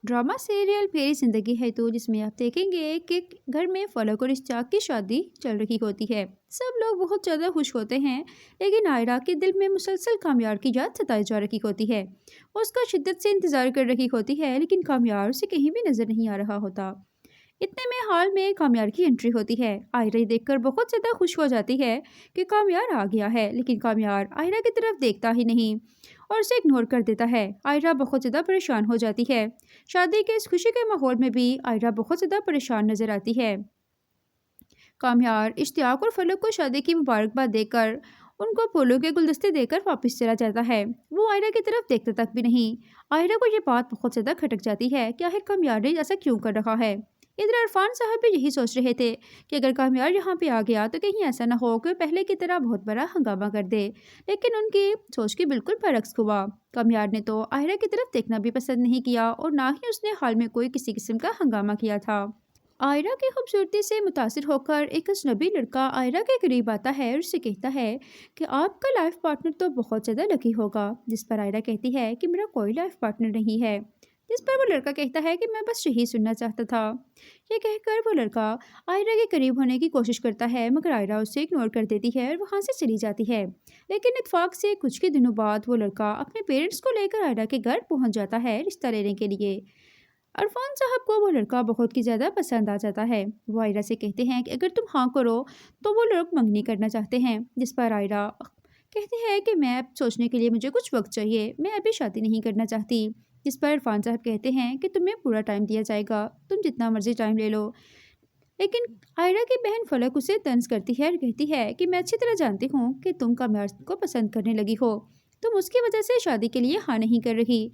Drama serial मेरी ज़िंदगी है तो जिसमें आप देखेंगे कि घर में फलक और इश्तियाक की शादी चल रही होती है। सब लोग बहुत ज़्यादा खुश होते हैं, लेकिन आयरा के दिल में मुसलसल कामयार की याद सताई जा रही होती है। वो उसका शिद्दत से इंतज़ार कर रही होती है, लेकिन कामयार उसे कहीं भी नज़र नहीं आ रहा होता। इतने में हाल में कामयार की एंट्री होती है। आयरा ये देखकर बहुत ज़्यादा खुश हो जाती है कि कामयार आ गया है, लेकिन कामयार आयरा की तरफ देखता ही नहीं और उसे इग्नोर कर देता है। आयरा बहुत ज़्यादा परेशान हो जाती है। शादी के इस खुशी के माहौल में भी आयरा बहुत ज़्यादा परेशान नजर आती है। कामयार इश्तियाक और फलक को शादी की मुबारकबाद देकर उनको फूलों के गुलदस्ते देकर वापस चला जाता है। वो आयरा की तरफ देखता तक भी नहीं। आयरा को ये बात बहुत ज़्यादा खटक जाती है कि आखिर कामयार ने ऐसा क्यों कर रहा है। इधर इरफान साहब भी यही सोच रहे थे कि अगर कामयार यहाँ पे आ गया तो कहीं ऐसा ना हो कि पहले की तरह बहुत बड़ा हंगामा कर दे, लेकिन उनकी सोच के बिल्कुल बरक्स हुआ। कामयार ने तो आयरा की तरफ देखना भी पसंद नहीं किया और ना ही उसने हाल में कोई किसी किस्म का हंगामा किया था। आयरा की खूबसूरती से मुतासिर होकर एक अजनबी लड़का आयरा के करीब आता है और उससे कहता है कि आपका लाइफ पार्टनर तो बहुत ज़्यादा लकी होगा। जिस पर आयरा कहती है कि मेरा कोई लाइफ पार्टनर नहीं है। जिस पर वो लड़का कहता है कि मैं बस यही सुनना चाहता था। ये कहकर वो लड़का आयरा के करीब होने की कोशिश करता है, मगर आयरा उसे इग्नोर कर देती है और वहाँ से चली जाती है। लेकिन इत्तेफाक से कुछ के दिनों बाद वो लड़का अपने पेरेंट्स को लेकर आयरा के घर पहुँच जाता है रिश्ता लेने के लिए। अरफान साहब को वो लड़का बहुत ही ज़्यादा पसंद आ जाता है। वो आयरा से कहते हैं कि अगर तुम हाँ करो तो वो लोग मंगनी करना चाहते हैं। जिस पर आयरा कहती है कि मैं अब सोचने के लिए मुझे कुछ वक्त चाहिए, मैं अभी शादी नहीं करना चाहती। जिस पर इरफान साहब कहते हैं कि तुम्हें पूरा टाइम दिया जाएगा, तुम जितना मर्जी टाइम ले लो। लेकिन आयरा की बहन फलक उसे तंज करती है और कहती है कि मैं अच्छी तरह जानती हूँ कि तुम कामयार को पसंद करने लगी हो, तुम उसकी वजह से शादी के लिए हाँ नहीं कर रही,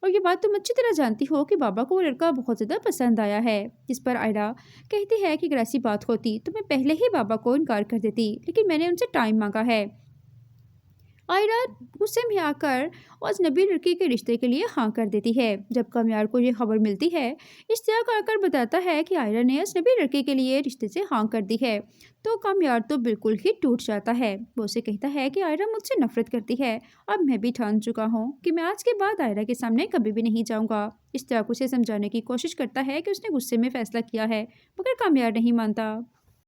और ये बात तुम अच्छी तरह जानती हो कि बाबा को वो लड़का बहुत ज़्यादा पसंद आया है। जिस पर आयरा कहती है कि अगर ऐसी बात होती तो मैं पहले ही बाबा को इनकार कर देती, लेकिन मैंने उनसे टाइम मांगा है। आयरा गुस्से में आकर उस नबी लड़की के रिश्ते के लिए हाँ कर देती है। जब कामयार को ये खबर मिलती है, इश्तियाक आकर बताता है कि आयरा ने उस नबी लड़के के लिए रिश्ते से हाँ कर दी है, तो कामयार तो बिल्कुल ही टूट जाता है। वो उसे कहता है कि आयरा मुझसे नफरत करती है। अब मैं भी ठान चुका हूँ कि मैं आज के बाद आयरा के सामने कभी भी नहीं जाऊँगा। इश्तियाक उसे समझाने की कोशिश करता है कि उसने गुस्से में फैसला किया है, मगर कामयार नहीं मानता।